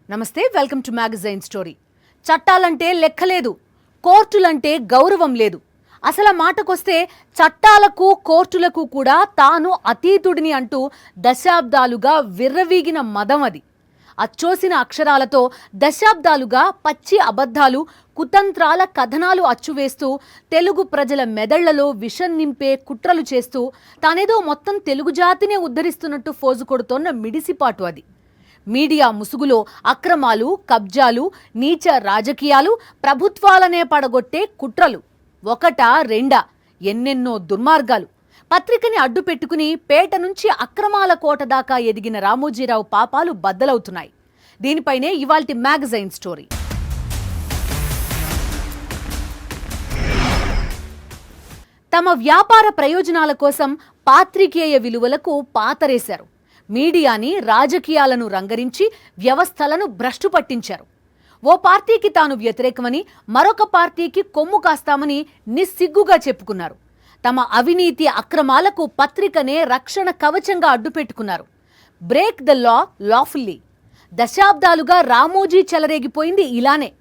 నమస్తే, welcome to magazine story. చట్టాలంటే లెక్కలేదు, కోర్టులంటే గౌరవం లేదు. అసలు మాటకొస్తే చట్టాలకు కోర్టులకు కూడా తాను అతీతుడిని అంటూ దశాబ్దాలుగా విర్రవీగిన మదం అది. అచ్చోసిన అక్షరాలతో దశాబ్దాలుగా పచ్చి అబద్ధాలు, కుతంత్రాల కథనాలు అచ్చువేస్తూ తెలుగు ప్రజల మెదళ్లలో విషం నింపే కుట్రలు చేస్తూ తానేదో మొత్తం తెలుగు జాతినే ఉద్ధరిస్తున్నట్టు ఫోజు కొడుతోన్న మిడిసిపాటు అది. మీడియా ముసుగులో అక్రమాలు, కబ్జాలు, నీచ రాజకీయాలు, ప్రభుత్వాలనే పడగొట్టే కుట్రలు ఒకటా రెండా, ఎన్నెన్నో దుర్మార్గాలు. పత్రికని అడ్డు పెట్టుకుని పేట నుంచి అక్రమాల కోట దాకా ఎదిగిన రామోజీరావు పాపాలు బద్దలవుతున్నాయి. దీనిపైనే ఇవాల్టి మ్యాగజైన్ స్టోరీ. తమ వ్యాపార ప్రయోజనాల కోసం పాత్రికేయ విలువలకు పాతరేశారు. మీడియాని, రాజకీయాలను రంగరించి వ్యవస్థలను భ్రష్టు పట్టించారు. ఓ పార్టీకి తాను వ్యతిరేకమని, మరొక పార్టీకి కొమ్ము కాస్తామని నిస్సిగ్గుగా చెప్పుకున్నారు. తమ అవినీతి అక్రమాలకు పత్రికనే రక్షణ కవచంగా అడ్డుపెట్టుకున్నారు. Break the law lawfully. దశాబ్దాలుగా రామోజీ చెలరేగిపోయింది ఇలానే.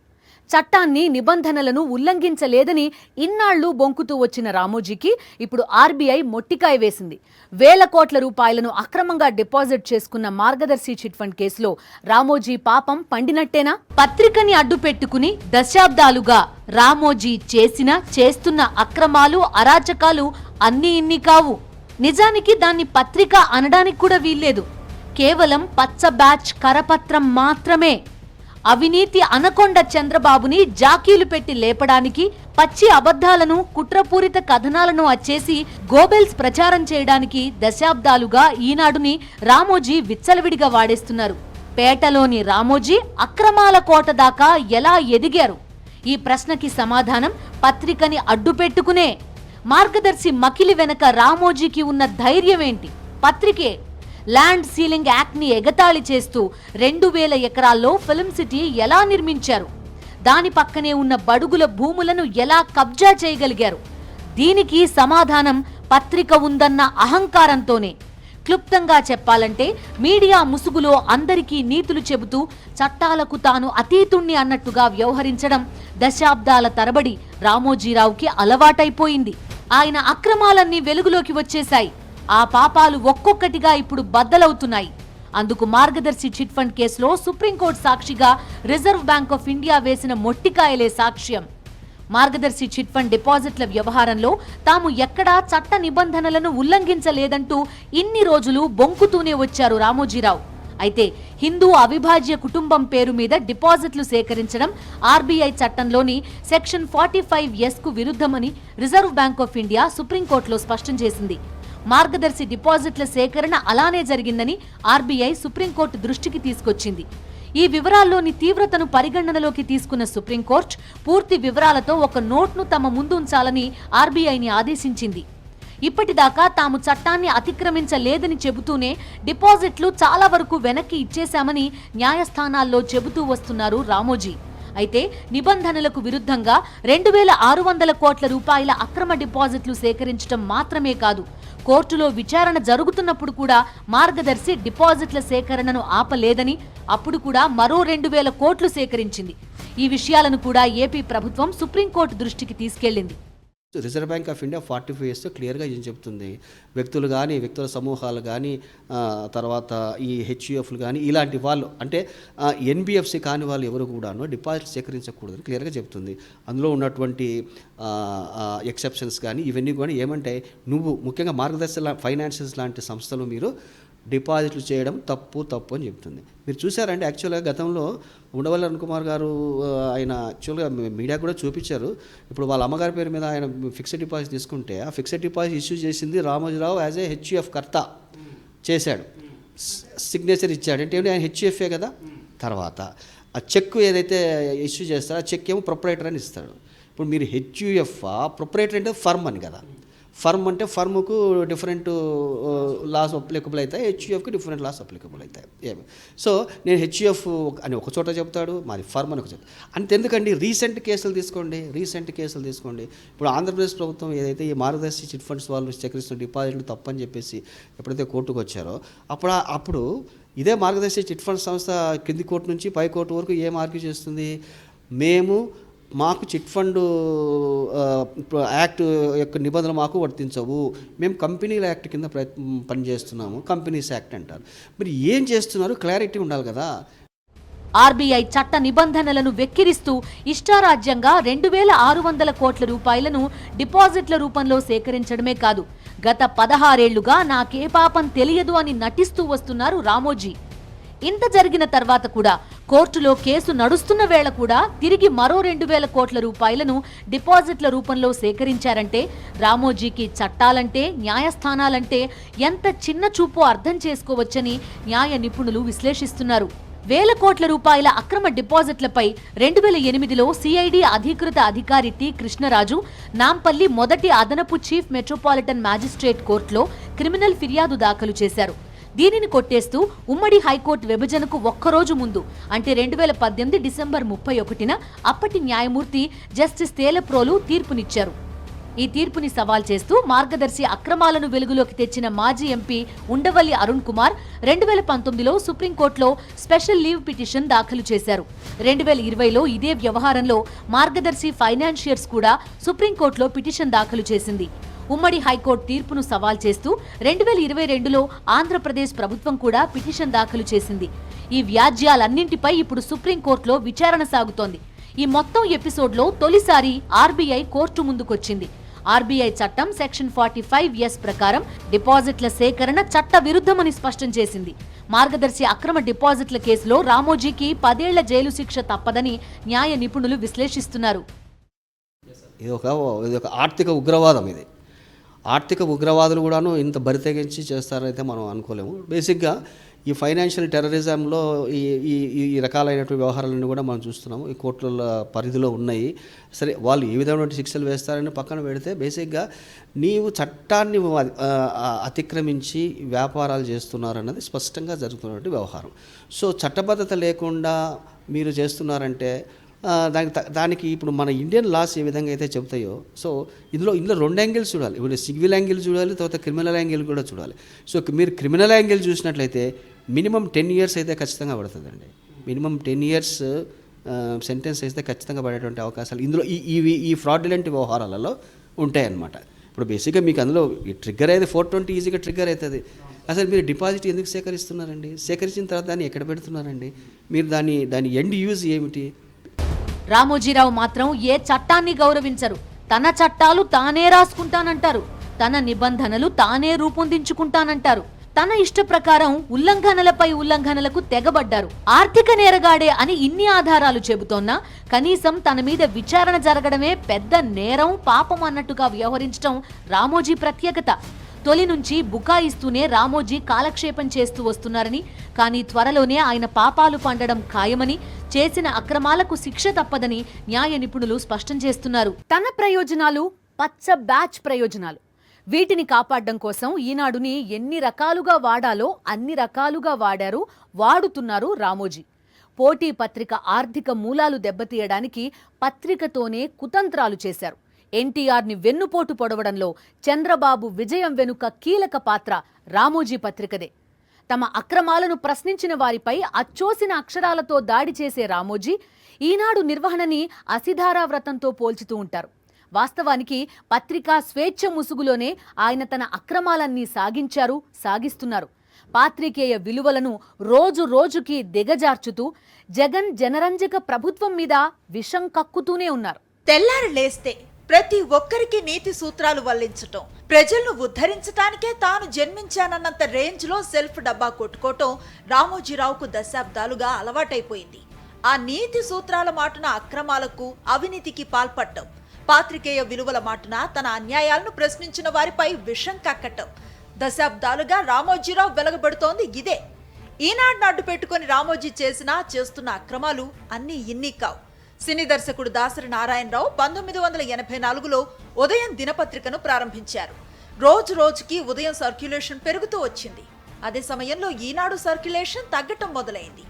చట్టాన్ని, నిబంధనలను ఉల్లంఘించలేదని ఇన్నాళ్లు బొంకుతూ వచ్చిన రామోజీకి ఇప్పుడు ఆర్బీఐ మొట్టికాయ వేసింది. వేల కోట్ల రూపాయలను అక్రమంగా డిపాజిట్ చేసుకున్న మార్గదర్శి చిట్ ఫండ్ కేసులో రామోజీ పాపం పండినట్టేనా? పత్రికని అడ్డు పెట్టుకుని దశాబ్దాలుగా రామోజీ చేస్తున్న అక్రమాలు, అరాచకాలు అన్నీ ఇన్ని కావు. నిజానికి దాన్ని పత్రిక అనడానికి కూడా వీల్లేదు. కేవలం పచ్చ బ్యాచ్ కరపత్రం మాత్రమే. అవినీతి అనకొండ చంద్రబాబుని జాకీలు పెట్టి లేపడానికి, పచ్చి అబద్ధాలను, కుట్రపూరిత కథనాలను అచ్చేసి గోబెల్స్ ప్రచారం చేయడానికి దశాబ్దాలుగా ఈనాడుని రామోజీ విచ్చలవిడిగా వాడేస్తున్నారు. పేటలోని రామోజీ అక్రమాల కోట దాకా ఎలా ఎదిగారు? ఈ ప్రశ్నకి సమాధానం పత్రికని అడ్డుపెట్టుకునే. మార్గదర్శి మకిలి వెనక రామోజీకి ఉన్న ధైర్యం ఏంటి? పత్రికే. ల్యాండ్ సీలింగ్ యాక్ట్ ని ఎగతాళి చేస్తూ 2000 ఎకరాల్లో ఫిల్మ్ సిటీ ఎలా నిర్మించారు? దాని పక్కనే ఉన్న బడుగుల భూములను ఎలా కబ్జా చేయగలిగారు? దీనికి సమాధానం పత్రిక ఉందన్న అహంకారంతోనే. క్లుప్తంగా చెప్పాలంటే మీడియా ముసుగులో అందరికీ నీతులు చెబుతూ చట్టాలకు తాను అతీతుణ్ణి అన్నట్టుగా వ్యవహరించడం దశాబ్దాల తరబడి రామోజీరావుకి అలవాటైపోయింది. ఆయన అక్రమాలన్నీ వెలుగులోకి వచ్చేశాయి. ఆ పాపాలు ఒక్కొక్కటిగా ఇప్పుడు బద్దలవుతున్నాయి. అందుకు మార్గదర్శి చిట్ ఫండ్ కేసులో సుప్రీంకోర్టు సాక్షిగా రిజర్వ్ బ్యాంక్ ఆఫ్ ఇండియా వేసిన మొట్టికాయలే సాక్ష్యం. మార్గదర్శి చిట్ ఫండ్ డిపాజిట్ల వ్యవహారంలో తాము ఎక్కడా చట్ట నిబంధనలను ఉల్లంఘించలేదంటూ ఇన్ని రోజులు బొంకుతూనే వచ్చారు రామోజీరావు. అయితే హిందూ అవిభాజ్య కుటుంబం పేరు మీద డిపాజిట్లు సేకరించడం ఆర్బీఐ చట్టంలోని సెక్షన్ 45S కు విరుద్ధమని రిజర్వ్ బ్యాంక్ ఆఫ్ ఇండియా సుప్రీంకోర్టులో స్పష్టం చేసింది. మార్గదర్శి డిపాజిట్ల సేకరణ అలానే జరిగిందని ఆర్బీఐ సుప్రీంకోర్టు దృష్టికి తీసుకొచ్చింది. ఈ వివరాల్లోని తీవ్రతను పరిగణనలోకి తీసుకున్న సుప్రీంకోర్టు పూర్తి వివరాలతో ఒక నోట్ను తమ ముందు ఉంచాలని ఆర్బీఐని ఆదేశించింది. ఇప్పటిదాకా తాము చట్టాన్ని అతిక్రమించలేదని చెబుతూనే డిపాజిట్లు చాలా వరకు వెనక్కి ఇచ్చేశామని న్యాయస్థానాల్లో చెబుతూ వస్తున్నారు రామోజీ. అయితే నిబంధనలకు విరుద్ధంగా 2600 కోట్ల రూపాయల అక్రమ డిపాజిట్లు సేకరించడం మాత్రమే కాదు, కోర్టులో విచారణ జరుగుతున్నప్పుడు కూడా మార్గదర్శి డిపాజిట్ల సేకరణను ఆపలేదని, అప్పుడు కూడా మరో 2000 కోట్లు సేకరించింది. ఈ విషయాలను కూడా ఏపీ ప్రభుత్వం సుప్రీంకోర్టు దృష్టికి తీసుకెళ్లింది. Reserve Bank of India 45S క్లియర్గా ఏం చెప్తుంది, వ్యక్తులు కానీ, వ్యక్తుల సమూహాలు కానీ, తర్వాత ఈ హెచ్యుఎఫ్లు కానీ, ఇలాంటి వాళ్ళు అంటే ఎన్బిఎఫ్సి కాని వాళ్ళు ఎవరు కూడాను డిపాజిట్ సేకరించకూడదు క్లియర్గా చెప్తుంది. అందులో ఉన్నటువంటి ఎక్సెప్షన్స్ కానీ ఇవన్నీ కూడా ఏమంటే, నువ్వు ముఖ్యంగా మార్గదర్శి ఫైనాన్షియల్స్ లాంటి సంస్థలు మీరు డిపాజిట్లు చేయడం తప్పు అని చెప్తుంది. మీరు చూసారంటే యాక్చువల్గా గతంలో ఉండవల్లి అరుణ్ కుమార్ గారు ఆయన యాక్చువల్గా మీడియా కూడా చూపించారు. ఇప్పుడు వాళ్ళ అమ్మగారి పేరు మీద ఆయన ఫిక్స్డ్ డిపాజిట్ తీసుకుంటే ఆ ఫిక్స్డ్ డిపాజిట్ ఇష్యూ చేసింది రామోజీరావు యాజ్ ఏ హెచ్యుఎఫ్ కర్త చేశాడు, సిగ్నేచర్ ఇచ్చాడు. అంటే ఆయన హెచ్యుఎఫ్ఏ కదా. తర్వాత ఆ చెక్ ఏదైతే ఇష్యూ చేస్తారో ఆ చెక్ ఏమో ప్రొపరేటర్ అని ఇస్తాడు. ఇప్పుడు మీరు హెచ్యుఎఫ్ ప్రొపరేటర్ అంటే ఫర్మ్ అని కదా. ఫర్మ్ అంటే ఫర్మ్కు డిఫరెంట్ లాస్ అప్లికబుల్ అవుతాయి, హెచ్యుఎఫ్కి డిఫరెంట్ లాస్ అప్లికబుల్ అవుతాయి. ఏమి సో నేను హెచ్యుఎఫ్ అని ఒక చోట చెప్తాడు, మాది ఫర్మ్ అని ఒక చోట. అంతెందుకండి, రీసెంట్ కేసులు తీసుకోండి. ఇప్పుడు ఆంధ్రప్రదేశ్ ప్రభుత్వం ఏదైతే ఈ మార్గదర్శి చిట్ ఫండ్స్ వాళ్ళు సేకరిస్తున్న డిపాజిట్లు తప్పని చెప్పేసి ఎప్పుడైతే కోర్టుకు వచ్చారో అప్పుడు ఇదే మార్గదర్శి చిట్ ఫండ్ సంస్థ కింది కోర్టు నుంచి పై కోర్టు వరకు ఏం ఆర్గ్యూ చేస్తుంది, మాకు చిట్ ఫండ్ యాక్ట్ యొక్క నిబంధనలు మాకు వర్తించవు, మేము కంపెనీల యాక్ట్ కింద పనిచేస్తున్నాము, కంపెనీస్ యాక్ట్ అంటారు. మరి ఏం చేస్తున్నారు, క్లారిటీ ఉండాలి కదా. ఆర్బీఐ చట్ట నిబంధనలను వెక్కిరిస్తూ ఇష్టారాజ్యంగా 2,600 కోట్ల రూపాయలను డిపాజిట్ల రూపంలో సేకరించడమే కాదు, గత 16 ఏళ్లుగా నాకే పాపం తెలియదు అని నటిస్తూ వస్తున్నారు రామోజీ. ఇంత జరిగిన తర్వాత కూడా కోర్టులో కేసు నడుస్తున్న వేళ కూడా తిరిగి మరో 2,000 కోట్ల రూపాయలను డిపాజిట్ల రూపంలో సేకరించారంటే రామోజీకి చట్టాలంటే, న్యాయస్థానాలంటే ఎంత చిన్న చూపో అర్థం చేసుకోవచ్చని న్యాయ నిపుణులు విశ్లేషిస్తున్నారు. 1,000 కోట్ల రూపాయల అక్రమ డిపాజిట్లపై 2008లో సిఐడి అధికృత అధికారి టి కృష్ణరాజు నాంపల్లి మొదటి అదనపు చీఫ్ మెట్రోపాలిటన్ మ్యాజిస్ట్రేట్ కోర్టులో క్రిమినల్ ఫిర్యాదు దాఖలు చేశారు. దీనిని కొట్టేస్తూ ఉమ్మడి హైకోర్టు విభజనకు ఒక్కరోజు ముందు అంటే 2018 డిసెంబర్ 31న అప్పటి న్యాయమూర్తి జస్టిస్ తేలప్రోలు తీర్పునిచ్చారు. ఈ తీర్పుని సవాల్ చేస్తూ మార్గదర్శి అక్రమాలను వెలుగులోకి తెచ్చిన మాజీ ఎంపీ ఉండవల్లి అరుణ్ కుమార్ 2019లో సుప్రీంకోర్టులో స్పెషల్ లీవ్ పిటిషన్ దాఖలు చేశారు. 2020లో ఇదే వ్యవహారంలో మార్గదర్శి ఫైనాన్షియర్స్ కూడా సుప్రీంకోర్టులో పిటిషన్ దాఖలు చేసింది. ఉమ్మడి హైకోర్టు తీర్పును సవాల్ చేస్తూ 2022లో ఆంధ్రప్రదేశ్ ప్రభుత్వం కూడా పిటిషన్ దాఖలు చేసింది. ఈ వ్యాజ్యాలన్నింటిపై ఇప్పుడు సుప్రీంకోర్టులో విచారణ సాగుతోంది. ఈ మొత్తం ఎపిసోడ్లో తొలిసారి ఆర్బీఐ కోర్టు ముందుకొచ్చింది. ఆర్బీఐ చట్టం సెక్షన్ 45(s) ప్రకారం డిపాజిట్ల సేకరణ చట్ట విరుద్ధమని స్పష్టం చేసింది. మార్గదర్శి అక్రమ డిపాజిట్ల కేసులో రామోజీకి 10 ఏళ్ల జైలు శిక్ష తప్పదని న్యాయ నిపుణులు విశ్లేషిస్తున్నారు. ఇది ఒక ఆర్థిక ఉగ్రవాదం. ఇది ఆర్థిక ఉగ్రవాదులు కూడాను ఇంత బరితెగించి చేస్తారైతే మనం అనుకోలేము. బేసిక్గా ఈ ఫైనాన్షియల్ టెర్రరిజంలో ఈ రకాలైనటువంటి వ్యవహారాలన్నీ కూడా మనం చూస్తున్నాము. ఈ కోర్టుల పరిధిలో ఉన్నాయి. సరే, వాళ్ళు ఏ విధమైన శిక్షలు వేస్తారని పక్కన పెడితే బేసిక్గా నీవు చట్టాన్ని అతిక్రమించి వ్యాపారాలు చేస్తున్నారన్నది స్పష్టంగా జరుగుతున్నటువంటి వ్యవహారం. సో చట్టబద్ధత లేకుండా మీరు చేస్తున్నారంటే దానికి ఇప్పుడు మన ఇండియన్ లాస్ ఏ విధంగా అయితే చెబుతాయో, సో ఇందులో 2 యాంగిల్స్ చూడాలి. ఇప్పుడు సివిల్ యాంగిల్ చూడాలి, తర్వాత క్రిమినల్ యాంగిల్ కూడా చూడాలి. సో మీరు క్రిమినల్ యాంగిల్ చూసినట్లయితే మినిమం 10 years అయితే ఖచ్చితంగా పడుతుందండి. మినిమం 10 years సెంటెన్స్ అయితే ఖచ్చితంగా పడేటువంటి అవకాశాలు ఇందులో ఈ ఫ్రాడ్యులెంట్ వ్యవహారాలలో ఉంటాయన్నమాట. ఇప్పుడు బేసిక్గా మీకు అందులో ఈ ట్రిగ్గర్ అయితే 420 ఈజీగా ట్రిగ్గర్ అవుతుంది. అసలు మీరు డిపాజిట్ ఎందుకు సేకరిస్తున్నారండి? సేకరించిన తర్వాత దాన్ని ఎక్కడ పెడుతున్నారండి? మీరు దాని ఎండ్ యూజ్ ఏమిటి? రామోజీరావు మాత్రం ఏ చట్టాన్ని గౌరవించరు. తన చట్టాలు తానే రాసుకుంటానంటారు, తన నిబంధనలు తానే రూపొందించుకుంటానంటారు. తన ఇష్ట ప్రకారం ఉల్లంఘనలపై ఉల్లంఘనలకు తెగబడ్డారు. ఆర్థిక నేరగాడే అని ఇన్ని ఆధారాలు చెబుతోన్నా కనీసం తన మీద విచారణ జరగడమే పెద్ద నేరం, పాపం అన్నట్టుగా వ్యవహరించడం రామోజీ ప్రత్యేకత. తొలి నుంచి బుకాయిస్తూనే రామోజీ కాలక్షేపం చేస్తూ వస్తున్నారని, కానీ త్వరలోనే ఆయన పాపాలు పండడం ఖాయమని, చేసిన అక్రమాలకు శిక్ష తప్పదని న్యాయ నిపుణులు స్పష్టం చేస్తున్నారు. తన ప్రయోజనాలు పచ్చ బ్యాచ్ ప్రయోజనాలు. వీటిని కాపాడడం కోసం ఈనాడుని ఎన్ని రకాలుగా వాడాలో అన్ని రకాలుగా వాడుతున్నారు రామోజీ. పోటీ పత్రిక ఆర్థిక మూలాలు దెబ్బతీయడానికి పత్రికతోనే కుతంత్రాలు చేశారు. ఎన్టీఆర్ని వెన్నుపోటు పొడవడంలో చంద్రబాబు విజయం వెనుక కీలక పాత్ర రామోజీ పత్రికదే. తమ అక్రమాలను ప్రశ్నించిన వారిపై అచ్చోసిన అక్షరాలతో దాడి చేసే రామోజీ ఈనాడు నిర్వహణని అసిధారా వ్రతంతో పోల్చుతూ ఉంటారు. వాస్తవానికి పత్రికా స్వేచ్ఛ ముసుగులోనే ఆయన తన అక్రమాలన్నీ సాగిస్తున్నారు. పాత్రికేయ విలువలను రోజు రోజుకి దిగజార్చుతూ జగన్ జనరంజక ప్రభుత్వం మీద విషం కక్కుతూనే ఉన్నారు. తెల్లారి లేస్తే ప్రతి ఒక్కరికి నీతి సూత్రాలు వల్లించటం, ప్రజలను ఉద్ధరించటానికే తాను జన్మించానన్నంత రేంజ్ లో సెల్ఫ్ డబ్బా కొట్టుకోవటం రామోజీరావుకు దశాబ్దాలుగా అలవాటైపోయింది. ఆ నీతి సూత్రాల మాటున అక్రమాలకు, అవినీతికి పాల్పడటం, పాత్రికేయ విలువల మాటున తన అన్యాయాలను ప్రశ్నించిన వారిపై విషం కక్కటం, దశాబ్దాలుగా రామోజీరావు వెలగబడుతోంది ఇదే. ఈనాడు అడ్డు పెట్టుకుని రామోజీ చేస్తున్న అక్రమాలు అన్నీ ఇన్ని కావు. సినీ దర్శకుడు దాసరి నారాయణరావు 1984లో ఉదయం దినపత్రికను ప్రారంభించారు. రోజు రోజుకి ఉదయం సర్క్యులేషన్ పెరుగుతూ వచ్చింది. అదే సమయంలో ఈనాడు సర్క్యులేషన్ తగ్గటం మొదలైంది.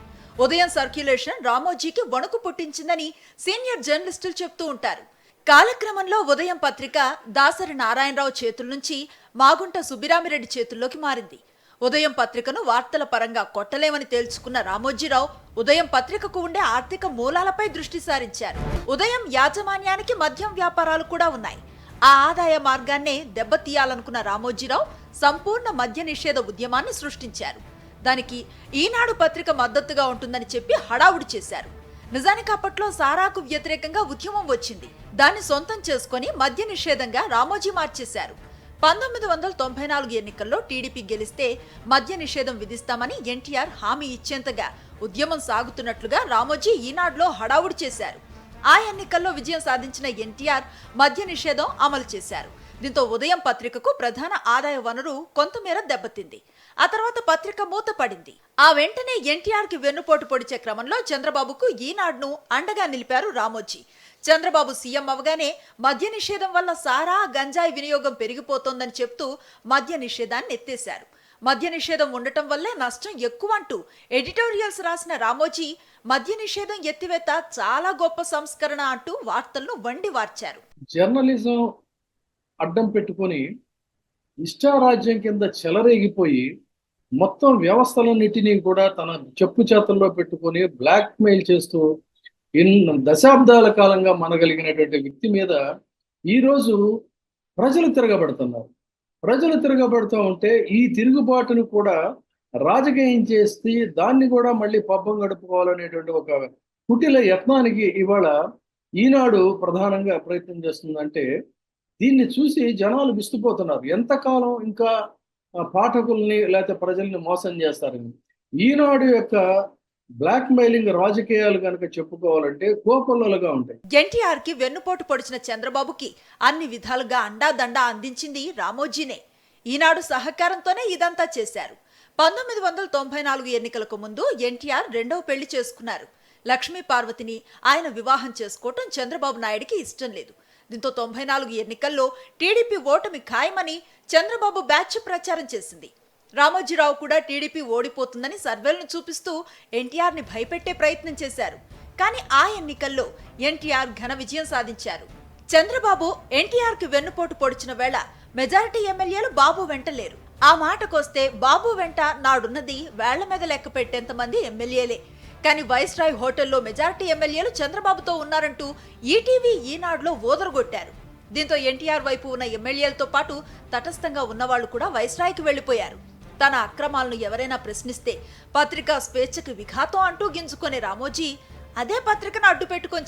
ఉదయం సర్క్యులేషన్ రామోజీకి వణుకు పుట్టించిందని సీనియర్ జర్నలిస్టులు చెప్తూ ఉంటారు. కాలక్రమంలో ఉదయం పత్రిక దాసరి నారాయణరావు చేతుల నుంచి మాగుంట సుబ్బిరామిరెడ్డి చేతుల్లోకి మారింది. ఉదయం పత్రికను వార్తల పరంగా కొట్టలేమని తేల్చుకున్న రామోజీరావు ఉదయం పత్రికకు ఉండే ఆర్థిక మూలాలపై దృష్టి సారించారు. ఉదయం యాజమాన్యానికి మద్యం వ్యాపారాలు కూడా ఉన్నాయి. ఆ ఆదాయ మార్గాన్నే దెబ్బతీయాలనుకున్న రామోజీరావు సంపూర్ణ మద్య నిషేధ ఉద్యమాన్ని సృష్టించారు. దానికి ఈనాడు పత్రిక మద్దతుగా ఉంటుందని చెప్పి హడావుడి చేశారు. నిజానికి అప్పట్లో సారాకు వ్యతిరేకంగా ఉద్యమం వచ్చింది. దాన్ని సొంతం చేసుకుని మద్య నిషేధంగా రామోజీ మార్చేశారు. 1994 ఎన్నికల్లో టీడీపీ గెలిస్తే మద్య నిషేధం విధిస్తామని ఎన్టీఆర్ హామీ ఇచ్చేంతగా ఉద్యమం సాగుతున్నట్లుగా రామోజీ ఈనాడులో హడావుడి చేశారు. ఆ ఎన్నికల్లో విజయం సాధించిన ఎన్టీఆర్ మద్య నిషేధం అమలు చేశారు. దీంతో ఉదయం పత్రికకు ప్రధాన ఆదాయ వనరు కొంతమేర దెబ్బతింది. ఆ తర్వాత పత్రిక మూతపడింది. ఆ వెంటనే ఎన్టీఆర్ కి వెన్నుపోటు పొడిచే క్రమంలో చంద్రబాబుకు ఈనాడును అండగా నిలిపారు రామోజీ. చంద్రబాబు సీఎం అవగానే మద్య నిషేధం వల్ల సారా గంజాయి వినియోగం పెరిగిపోతోందని చెప్తూ మద్య నిషేధాన్ని ఎత్తేశారు. మద్య నిషేధం ఉండటం వల్లే నష్టం ఎక్కువ అంటూ ఎడిటోరియల్స్ రాసిన రామోజీ మద్య నిషేధం ఎత్తివేత చాలా గొప్ప సంస్కరణ అంటూ వార్తలను వండి వార్చారు. జర్నలిజం అడ్డం పెట్టుకొని ఇష్టారాజ్యం కింద చెలరేగిపోయి మొత్తం వ్యవస్థలన్నిటినీ కూడా తన చెప్పు చేతల్లో పెట్టుకొని బ్లాక్ మెయిల్ చేస్తూ దశాబ్దాల కాలంగా మనగలిగినటువంటి వ్యక్తి మీద ఈరోజు ప్రజలు తిరగబడుతున్నారు. ప్రజలు తిరగబడుతూ ఉంటే ఈ తిరుగుబాటును కూడా రాజకీయం చేసి దాన్ని కూడా మళ్ళీ పబ్బం గడుపుకోవాలనేటువంటి ఒక కుటిల యత్నానికి ఇవాళ ఈనాడు ప్రధానంగా ప్రయత్నం చేస్తుందంటే దీన్ని చూసి జనాలు విస్తుపోతున్నారు. ఎంతకాలం ఇంకా పాఠకుల్ని లేకపోతే ప్రజల్ని మోసం చేస్తారని. ఈనాడు యొక్క బ్లాక్ మెయిలింగ్ రాజకీయాలు కనుక చెప్పుకోవాలంటే కోకొల్లలుగా ఉంటాయి. ఎన్టీఆర్ కి వెన్నుపోటు పొడిచిన చంద్రబాబుకి అన్ని విధాలుగా అండాదండా అందించింది రామోజీనే. ఈనాడు సహకారంతోనే ఇదంతా చేశారు. 1994 ఎన్నికలకు ముందు ఎన్టీఆర్ రెండవ పెళ్లి చేసుకున్నారు. లక్ష్మీ పార్వతిని ఆయన వివాహం చేసుకోవటం చంద్రబాబు నాయుడికి ఇష్టం లేదు. దీంతో 94 ఎన్నికల్లో టీడీపీ ఓటమి ఖాయమని చంద్రబాబు బ్యాచ్ ప్రచారం చేసింది. రామోజీరావు కూడా టీడీపీ ఓడిపోతుందని సర్వేలను చూపిస్తూ ఎన్టీఆర్ని భయపెట్టే ప్రయత్నం చేశారు. కానీ ఆ ఎన్నికల్లో ఎన్టీఆర్ ఘన విజయం సాధించారు. చంద్రబాబు ఎన్టీఆర్కి వెన్నుపోటు పొడిచిన వేళ మెజారిటీ ఎమ్మెల్యేలు బాబు వెంట లేరు. ఆ మాటకొస్తే బాబు వెంట నాడున్నది వేళ్ల మీద లెక్క పెట్టేంత మంది ఎమ్మెల్యేలే. కానీ వైస్రాయ్ హోటల్లో మెజారిటీ ఎమ్మెల్యేలు చంద్రబాబుతో ఉన్నారంటూ ఈటీవీ ఈనాడులో ఓదరగొట్టారు. దీంతో ఎన్టీఆర్ వైపు ఉన్న ఎమ్మెల్యేలతో పాటు తటస్థంగా ఉన్నవాళ్లు కూడా వైస్రాయ్కి వెళ్లిపోయారు. తన అక్రమాలను ఎవరైనా ప్రశ్నిస్తే పత్రికా స్వేచ్ఛకు విఘాతం అంటూ గింజుకునే రామోజీ అదే పత్రికను అడ్డు పెట్టుకొని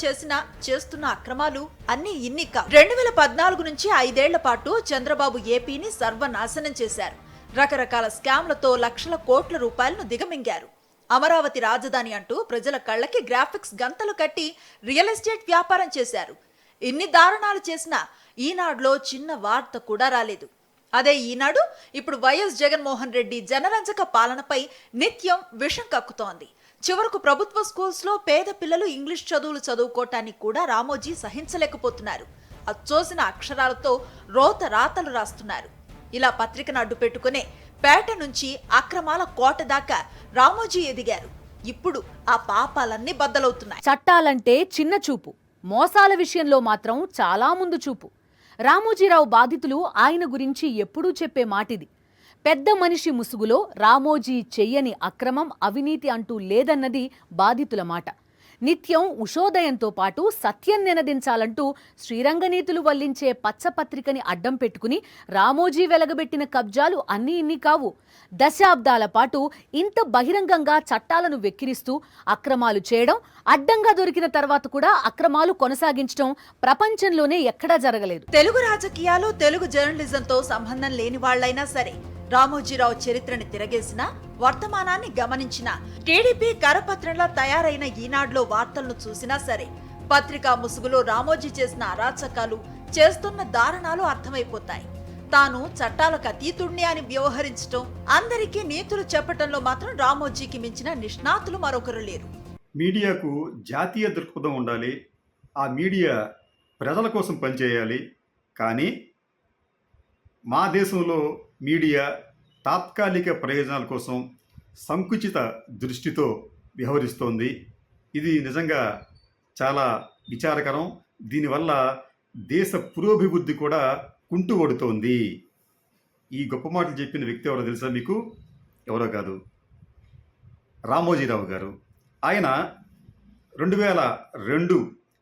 చేస్తున్న అక్రమాలు అన్ని ఇన్ని కావు. 2014 నుంచి 5 ఏళ్ల పాటు చంద్రబాబు ఏపీని సర్వనాశనం చేశారు. రకరకాల స్కామ్లతో లక్షల కోట్ల రూపాయలను దిగమింగారు. అమరావతి రాజధాని అంటూ ప్రజల కళ్ళకి గ్రాఫిక్స్ గంతలు కట్టి రియల్ ఎస్టేట్ వ్యాపారం చేశారు. ఇన్ని దారుణాలు చేసినా ఈనాడులో చిన్న వార్త కూడా రాలేదు. అదే ఈనాడు ఇప్పుడు వైఎస్ జగన్మోహన్ రెడ్డి జనరంజక పాలనపై నిత్యం విషం కక్కుతోంది. చివరకు ప్రభుత్వ స్కూల్స్ లో పేద పిల్లలు ఇంగ్లీష్ చదువులు చదువుకోవటానికి కూడా రామోజీ సహించలేకపోతున్నారు. అచ్చోసిన అక్షరాలతో రోత రాతలు రాస్తున్నారు. ఇలా పత్రికను అడ్డు పెట్టుకునే పేట నుంచి అక్రమాల కోట దాకా రామోజీ ఎదిగారు. ఇప్పుడు ఆ పాపాలన్నీ బద్దలవుతున్నాయి. చట్టాలంటే చిన్న చూపు, మోసాల విషయంలో మాత్రం చాలా ముందు చూపు. రామోజీరావు బాధితులు ఆయన గురించి ఎప్పుడూ చెప్పే మాటిది. పెద్ద మనిషి ముసుగులో రామోజీ చెయ్యని అక్రమం, అవినీతి అంటూ లేదన్నది బాధితుల మాట. నిత్యం ఉషోదయంతో పాటు సత్యం నినదించాలంటూ శ్రీరంగనీతులు వల్లించే పచ్చపత్రికని అడ్డం పెట్టుకుని రామోజీ వెలగబెట్టిన కబ్జాలు అన్నీ ఇన్ని కావు. దశాబ్దాల పాటు ఇంత బహిరంగంగా చట్టాలను వెక్కిరిస్తూ అక్రమాలు చేయడం, అడ్డంగా దొరికిన తర్వాత కూడా అక్రమాలు కొనసాగించడం ప్రపంచంలోనే ఎక్కడా జరగలేదు. తెలుగు రాజకీయాలు, తెలుగు జర్నలిజంతో సంబంధం లేని వాళ్లైనా సరే రామోజీరావు చరిత్రని తిరగేసిన, వర్తమానాన్ని గమనించిన, టీడీపీ కరపత్రంలా తయారైన ఈనాడులో వార్తలను చూసినా సరే పత్రికా ముసుగులో రామోజీ చేసిన అరాచకాలు, చేస్తున్న దారుణాలు అర్థమైపోతాయి. తాను చట్టాలకు అతీతుణ్ణి అని వ్యవహరించటం, అందరికీ నీతులు చెప్పటంలో మాత్రం రామోజీకి మించిన నిష్ణాతులు మరొకరు లేరు. మీడియాకు జాతీయ దృక్పథం ఉండాలి. ఆ మీడియా ప్రజల కోసం పనిచేయాలి. కానీ మా దేశంలో మీడియా తాత్కాలిక ప్రయోజనాల కోసం సంకుచిత దృష్టితో వ్యవహరిస్తోంది. ఇది నిజంగా చాలా విచారకరం. దీనివల్ల దేశ పురోభివృద్ధి కూడా కుంటుపడుతోంది. ఈ గొప్ప మాటలు చెప్పిన వ్యక్తి ఎవరో తెలుసా మీకు? ఎవరో కాదు, రామోజీరావు గారు. ఆయన 2002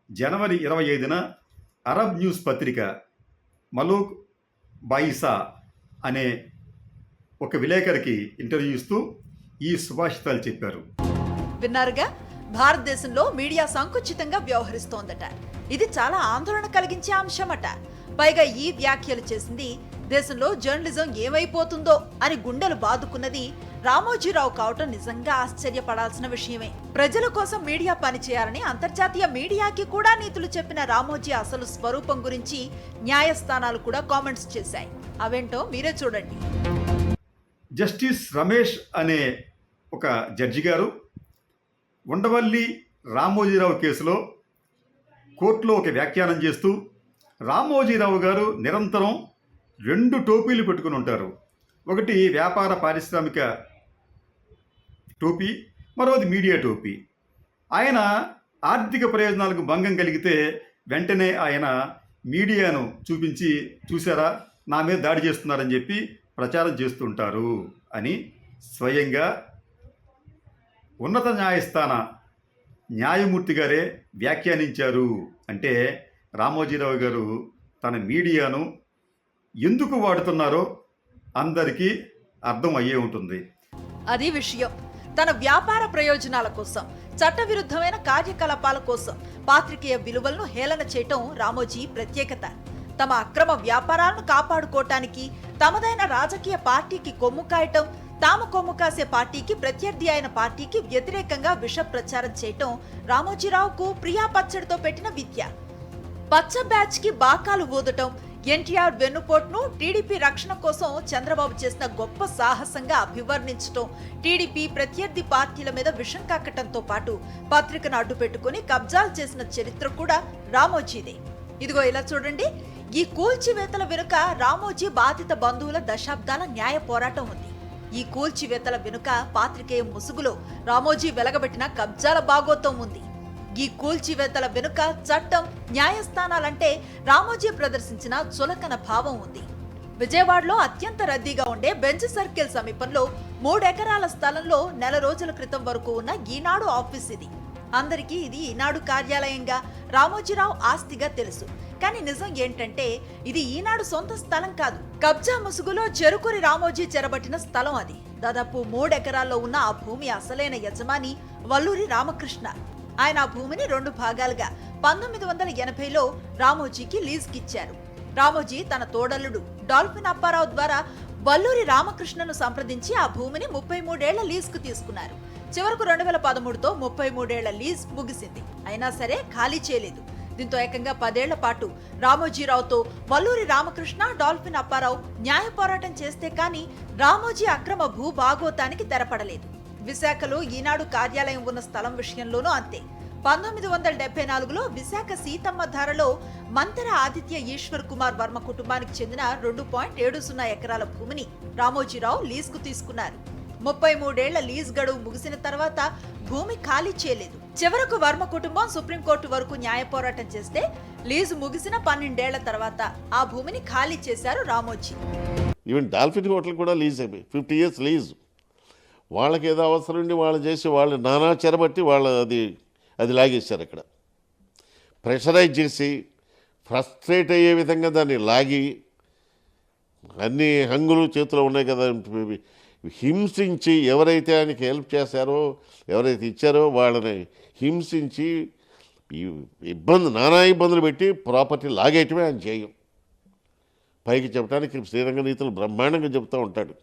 జనవరి 25న అరబ్ న్యూస్ పత్రిక మలూక్ బాయిసా అనే ఒక విలేకరికి ఇంటర్వ్యూ ఇస్తూ ఈ సుభాషితాలు చెప్పారు. విన్నారుగా, భారతదేశంలో మీడియా సంకుచితంగా వ్యవహరిస్తోందట. ఇది చాలా ఆందోళన కలిగించే అంశమట. పైగా ఈ వ్యాఖ్యలు చేసింది దేశంలో జర్నలిజం ఏమైపోతుందో అని గుండెలు బాదుకున్నది రామోజీరావు కావటం నిజంగా ఆశ్చర్యపడాల్సిన విషయమే. ప్రజల కోసం మీడియా పనిచేయాలని అంతర్జాతీయ మీడియాకి కూడా నీతులు చెప్పిన రామోజీ అసలు స్వరూపం గురించి న్యాయస్థానాలు కూడా కామెంట్స్ చేశాయి. అవేంటో మీరే చూడండి. జస్టిస్ రమేష్ అనే ఒక జడ్జి గారు ఉండవల్లి రామోజీరావు కేసులో కోర్టులో ఒక వ్యాఖ్యానం చేస్తూ, రామోజీరావు గారు నిరంతరం 2 టోపీలు పెట్టుకుని ఉంటారు. ఒకటి వ్యాపార పారిశ్రామిక టోపీ, మరోది మీడియా టోపీ. ఆయన ఆర్థిక ప్రయోజనాలకు భంగం కలిగితే వెంటనే ఆయన మీడియాను చూపించి, చూసారా నా మీద దాడి చేస్తున్నారని చెప్పి ప్రచారం చేస్తుంటారు అని స్వయంగా ఉన్నత న్యాయస్థాన న్యాయమూర్తి గారే వ్యాఖ్యానించారు. అంటే రామోజీరావు గారు తన మీడియాను ఎందుకు వాడుతున్నారో అందరికీ అర్థం అయ్యే ఉంటుంది. అది విషయం. తన వ్యాపార ప్రయోజనాల కోసం, చట్టవిరుద్ధమైన కార్యకలాపాల కోసం పాత్రికేయ విలువలను హేళన చేయటం రామోజీ ప్రత్యేకత. తమ అక్రమ వ్యాపారాలను కాపాడుకోవటానికి తమదైన రాజకీయ పార్టీకి కొమ్ము కాయటం, తాము కొమ్ము కాసే పార్టీకి ప్రత్యర్థి అయిన పార్టీకి వ్యతిరేకంగా విష ప్రచారం చేయటం రామోజీరావుకు ప్రియా పచ్చడితో పెట్టిన విద్య. పచ్చ బ్యాచ్ కి బాకాలు ఊదటం, ఎన్టీఆర్ వెన్నుపోటును టీడీపీ రక్షణ కోసం చంద్రబాబు చేసిన గొప్ప సాహసంగా అభివర్ణించటం, టీడీపీ ప్రత్యర్థి పార్టీల మీద విషం కక్కటంతో పాటు పత్రికను అడ్డు పెట్టుకుని కబ్జాలు చేసిన చరిత్ర కూడా రామోజీదే. ఇదిగో ఇలా చూడండి. ఈ కూల్చివేతల వెనుక రామోజీ బాధిత బంధువుల దశాబ్దాల న్యాయ పోరాటం ఉంది. ఈ కూల్చివేతల వెనుక పాత్రికేయ ముసుగులో రామోజీ వెలగబెట్టిన కబ్జాల బాగోతం ఉంది. ఈ కూల్చివేతల వెనుక చట్టం, న్యాయస్థానాలంటే రామోజీ ప్రదర్శించిన చులకన భావం ఉంది. విజయవాడలో అత్యంత రద్దీగా ఉండే బెంచ్ సర్కిల్ సమీపంలో 3 ఎకరాల స్థలంలో నెల రోజుల క్రితం వరకు ఉన్న ఈనాడు ఆఫీస్ ఇది. అందరికీ ఇది ఈనాడు కార్యాలయంగా, రామోజీరావు ఆస్తిగా తెలుసు. కానీ నిజం ఏంటంటే ఇది ఈనాడు సొంత స్థలం కాదు. కబ్జా ముసుగులో చెరుకురి రామోజీ చెరబట్టిన స్థలం అది. దాదాపు 3 ఎకరాల్లో ఉన్న ఆ భూమి అసలైన యజమాని వల్లూరి రామకృష్ణ. ఆయన ఆ భూమిని 2 భాగాలుగా 1980లో రామోజీకి లీజుకిచ్చారు. రామోజీ తన తోడల్లుడు డాల్ఫిన్ అప్పారావు ద్వారా వల్లూరి రామకృష్ణను సంప్రదించి ఆ భూమిని 33 ఏళ్ల లీజుకు తీసుకున్నారు. చివరకు 2013తో 33 ఏళ్ల లీజ్ ముగిసింది. అయినా సరే ఖాళీ చేయలేదు. దీంతో ఏకంగా 10 ఏళ్ల పాటు రామోజీరావుతో వల్లూరి రామకృష్ణ, డాల్ఫిన్ అప్పారావు న్యాయ పోరాటం చేస్తే కానీ రామోజీ అక్రమ భూ భాగోతానికి తెరపడలేదు. విశాఖలో ఈనాడు కార్యాలయం ఉన్న స్థలం విషయంలోనూ అంతే. 1974లో విశాఖ సీతమ్మ ధారలో మంతెర ఆదిత్య ఈశ్వర్ కుమార్ వర్మ కుటుంబానికి చెందిన 2.70 ఎకరాల భూమిని రామోజీరావు లీజుకు తీసుకున్నారు. 33 ఏళ్ల లీజ్ గడువు ముగిసిన తర్వాత భూమి ఖాళీ చేయలేదు. చివరకు వర్మ కుటుంబం సుప్రీంకోర్టు వరకు న్యాయ పోరాటం చేస్తే లీజు ముగిసిన 12 ఏళ్ల తర్వాత ఆ భూమిని ఖాళీ చేశారు రామోజీ. ఈవెన్ డాల్ఫిన్ హోటల్ కూడా లీజ్ అయిపోయి 50 years లీజ్. వాళ్ళకి ఏదో అవసరం ఉండి వాళ్ళు చేసి వాళ్ళు నానా చెరబట్టి వాళ్ళు అది లాగేశారు. అక్కడ ప్రెషరైజ్ చేసి ఫ్రస్ట్రేట్ అయ్యే విధంగా దాన్ని లాగి, అన్ని హంగులు చేతిలో ఉన్నాయి కదా, హింసించి ఎవరైతే ఆయనకి హెల్ప్ చేశారో, ఎవరైతే ఇచ్చారో వాళ్ళని హింసించి నానా ఇబ్బందులు పెట్టి ప్రాపర్టీ లాగేయటమే ఆయన చేయం. పైకి చెప్పడానికి శ్రీరంగ నీతులు బ్రహ్మాండంగా చెబుతూ ఉంటాడు.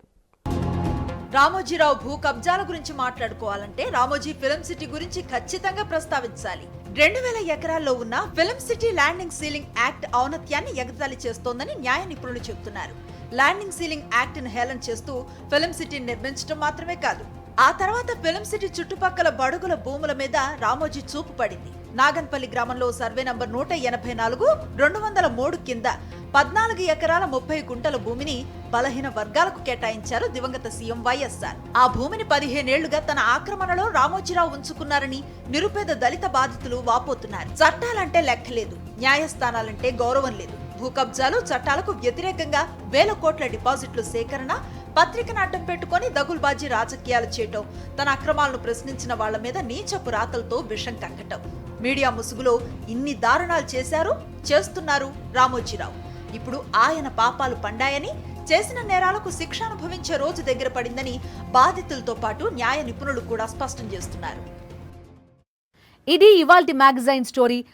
రామోజీరావు భూ కబ్జాల గురించి మాట్లాడుకోవాలంటే రామోజీ ఫిల్మ్ సిటీ గురించి ఖచ్చితంగా ప్రస్తావించాలి. 2000 ఎకరాల్లో ఉన్న film city landing ceiling act ఔన్నత్యాన్ని ఎగతాళి చేస్తోందని న్యాయ నిపుణులు చెబుతున్నారు. ల్యాండింగ్ సీలింగ్ యాక్ట్ ను హేళన చేస్తూ ఫిల్మ్ సిటీ నిర్మించడం మాత్రమే కాదు, ఆ తర్వాత ఫిల్మ్ సిటీ చుట్టుపక్కల బడుగుల భూముల మీద రామోజీ చూపు పడింది. నాగన్పల్లి గ్రామంలో సర్వే నంబర్ 184 203 కింద 14 ఎకరాల 30 గుంటల భూమిని బలహీన వర్గాలకు కేటాయించారు దివంగత సీఎం వైఎస్ఆర్. ఆ భూమిని 15 ఏళ్లుగా తన ఆక్రమణలో రామోజీరావు ఉంచుకున్నారని నిరుపేద దళిత బాధితులు వాపోతున్నారు. చట్టాలంటే లెక్కలేదు, న్యాయస్థానాలంటే గౌరవం లేదు. భూ కబ్జాలు, చట్టాలకు వ్యతిరేకంగా వేల కోట్ల డిపాజిట్లు సేకరణ, పత్రికను అడ్డం పెట్టుకుని దగుల్బాజీ రాజకీయాలు చేయటం, తన అక్రమాలను ప్రశ్నించిన వాళ్ల మీద నీచపు రాతలతో విషం కక్కటం. మీడియా ముసుగులో ఇన్ని దారుణాలు చేస్తున్నారు రామోజీరావు. ఇప్పుడు ఆయన పాపాలు పండాయని, చేసిన నేరాలకు శిక్ష అనుభవించే రోజు దగ్గర పడిందని బాధితులతో పాటు న్యాయ నిపుణులు కూడా స్పష్టం చేస్తున్నారు. ఇది ఇవాల్టి మ్యాగజైన్ స్టోరీ.